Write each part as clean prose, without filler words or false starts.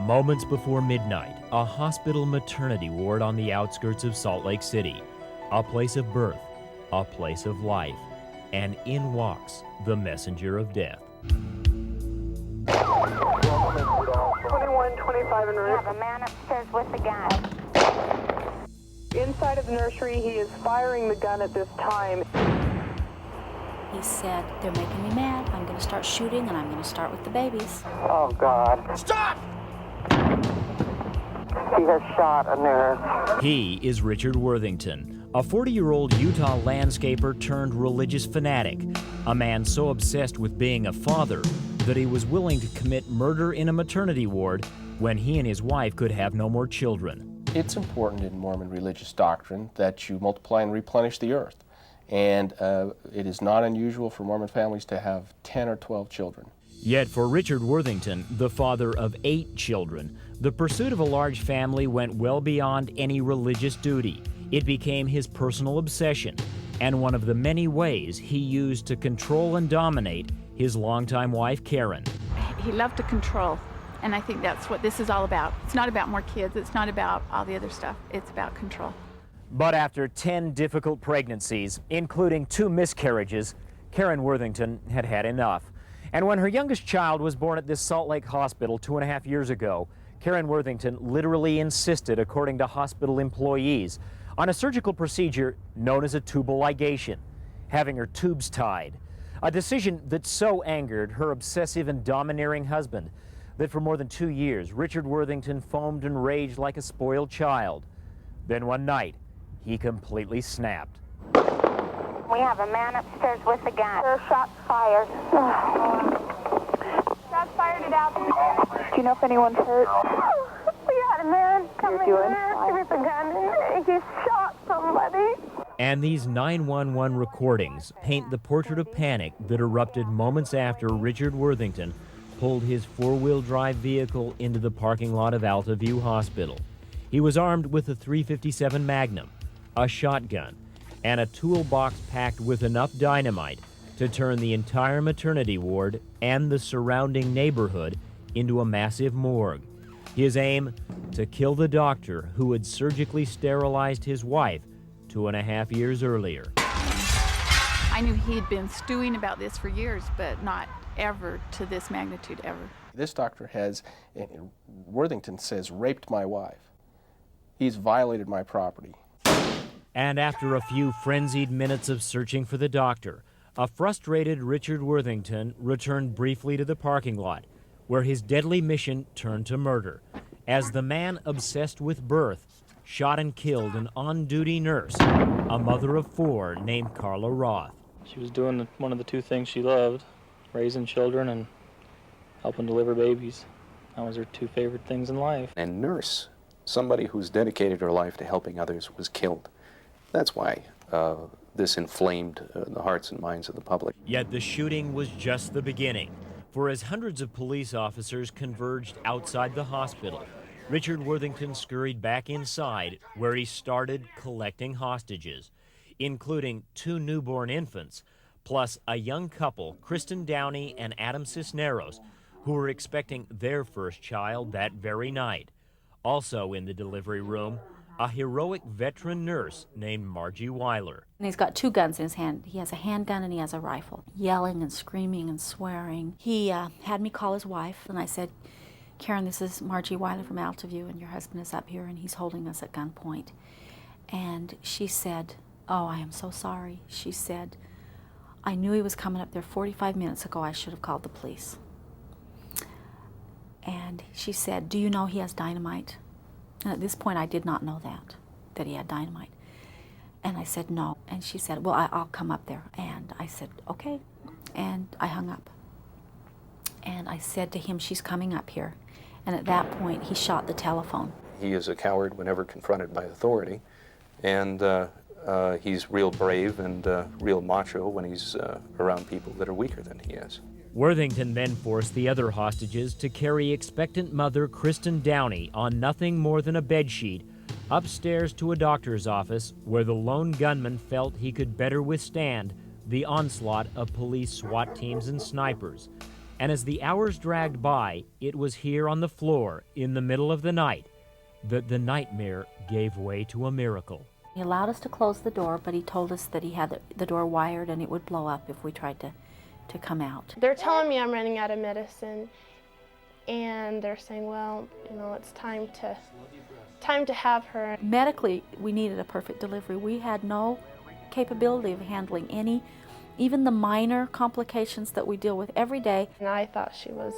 Moments before midnight, a hospital maternity ward on the outskirts of Salt Lake City. A place of birth, a place of life, and in walks the messenger of death. 2125 en route. We have a man upstairs with a gun. Inside of the nursery, he is firing the gun at this time. He said, "They're making me mad. I'm going to start shooting, and I'm going to start with the babies." Oh, God. Stop! He has shot a nurse. He is Richard Worthington, a 40-year-old Utah landscaper turned religious fanatic, a man so obsessed with being a father that he was willing to commit murder in a maternity ward when he and his wife could have no more children. It's important in Mormon religious doctrine that you multiply and replenish the earth. And it is not unusual for Mormon families to have 10 or 12 children. Yet for Richard Worthington, the father of 8 children, the pursuit of a large family went well beyond any religious duty. It became his personal obsession, and one of the many ways he used to control and dominate his longtime wife, Karen. He loved to control, and I think that's what this is all about. It's not about more kids, it's not about all the other stuff, it's about control. But after 10 difficult pregnancies, including 2 miscarriages, Karen Worthington had had enough. And when her youngest child was born at this Salt Lake hospital 2.5 years ago, Karen Worthington literally insisted, according to hospital employees, on a surgical procedure known as a tubal ligation, having her tubes tied. A decision that so angered her obsessive and domineering husband that for more than 2 years, Richard Worthington foamed and raged like a spoiled child. Then one night, he completely snapped. We have a man upstairs with a gun. There are shots fired. Shots fired at Alta. Do you know if anyone's hurt? We had a man come in there with a gun and he shot somebody. And these 911 recordings paint the portrait of panic that erupted moments after Richard Worthington pulled his 4-wheel drive vehicle into the parking lot of Alta View Hospital. He was armed with a .357 Magnum, a shotgun, and a toolbox packed with enough dynamite to turn the entire maternity ward and the surrounding neighborhood into a massive morgue. His aim, to kill the doctor who had surgically sterilized his wife 2.5 years earlier. I knew he'd been stewing about this for years, but not ever to this magnitude, ever. This doctor has, Worthington says, raped my wife. He's violated my property. And after a few frenzied minutes of searching for the doctor, a frustrated Richard Worthington returned briefly to the parking lot, where his deadly mission turned to murder, as the man obsessed with birth shot and killed an on-duty nurse, a mother of 4 named Carla Roth. She was doing one of the 2 things she loved, raising children and helping deliver babies. That was her 2 favorite things in life. And nurse, somebody who's dedicated her life to helping others, was killed. That's why this inflamed the hearts and minds of the public. Yet the shooting was just the beginning, for as hundreds of police officers converged outside the hospital, Richard Worthington scurried back inside, where he started collecting hostages, including 2 newborn infants, plus a young couple, Kristin Downey and Adam Cisneros, who were expecting their first child that very night. Also in the delivery room, a heroic veteran nurse named Margie Wyler. And he's got 2 guns in his hand. He has a handgun and he has a rifle. Yelling and screaming and swearing. He had me call his wife, and I said, "Karen, this is Margie Wyler from Alta View, and your husband is up here and he's holding us at gunpoint." And she said, "Oh, I am so sorry." She said, "I knew he was coming up there 45 minutes ago. I should have called the police." And she said, "Do you know he has dynamite?" And at this point, I did not know that he had dynamite. And I said, "No." And she said, "Well, I'll come up there." And I said, "Okay." And I hung up. And I said to him, "She's coming up here." And at that point, he shot the telephone. He is a coward whenever confronted by authority, and he's real brave and real macho when he's around people that are weaker than he is. Worthington then forced the other hostages to carry expectant mother Kristin Downey on nothing more than a bedsheet upstairs to a doctor's office, where the lone gunman felt he could better withstand the onslaught of police SWAT teams and snipers. And as the hours dragged by, it was here on the floor in the middle of the night that the nightmare gave way to a miracle. He allowed us to close the door, but he told us that he had the door wired and it would blow up if we tried to come out. They're telling me I'm running out of medicine, and they're saying, well, you know, it's time to have her. Medically, we needed a perfect delivery. We had no capability of handling even the minor complications that we deal with every day. And I thought she was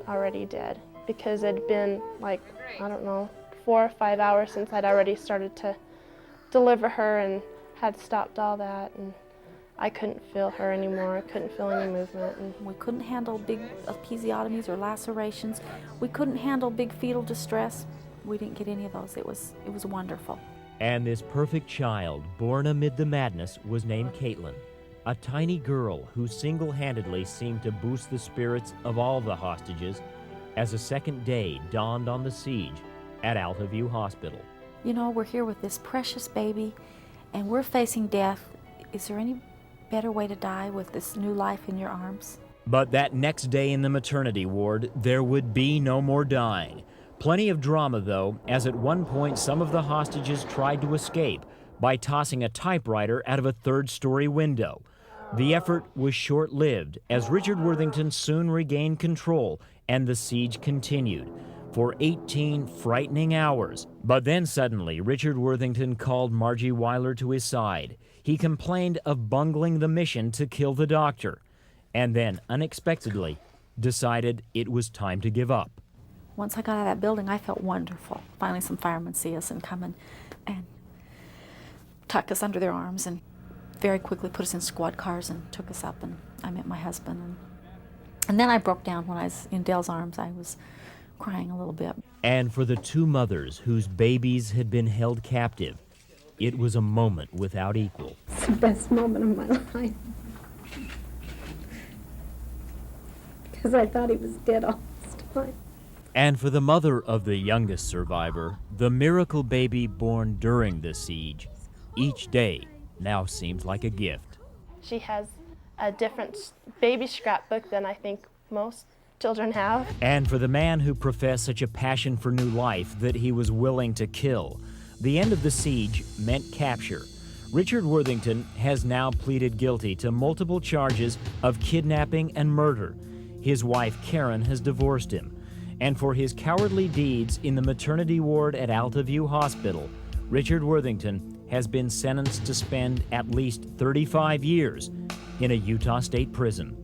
already dead because it'd been like, I don't know, 4 or 5 hours since I'd already started to deliver her and had stopped all that, and I couldn't feel her anymore. I couldn't feel any movement. And we couldn't handle big episiotomies or lacerations. We couldn't handle big fetal distress. We didn't get any of those. It was wonderful. And this perfect child, born amid the madness, was named Caitlyn, a tiny girl who single-handedly seemed to boost the spirits of all the hostages as a second day dawned on the siege at Alta Hospital. You know, we're here with this precious baby, and we're facing death. Is there any better way to die with this new life in your arms? But that next day in the maternity ward, there would be no more dying. Plenty of drama, though, as at one point some of the hostages tried to escape by tossing a typewriter out of a third-story window. The effort was short-lived, as Richard Worthington soon regained control and the siege continued for 18 frightening hours. But then suddenly, Richard Worthington called Margie Wyler to his side. He complained of bungling the mission to kill the doctor, and then, unexpectedly, decided it was time to give up. Once I got out of that building, I felt wonderful. Finally, some firemen see us and come and tuck us under their arms and very quickly put us in squad cars and took us up, and I met my husband. And then I broke down when I was in Dale's arms. I was crying a little bit. And for the two mothers whose babies had been held captive, it was a moment without equal. It's the best moment of my life. Because I thought he was dead all this time. And for the mother of the youngest survivor, the miracle baby born during the siege, each day now seems like a gift. she has a different baby scrapbook than I think most children have. And for the man who professed such a passion for new life that he was willing to kill, the end of the siege meant capture. Richard Worthington has now pleaded guilty to multiple charges of kidnapping and murder. His wife, Karen, has divorced him. And for his cowardly deeds in the maternity ward at Alta Hospital, Richard Worthington has been sentenced to spend at least 35 years in a Utah state prison.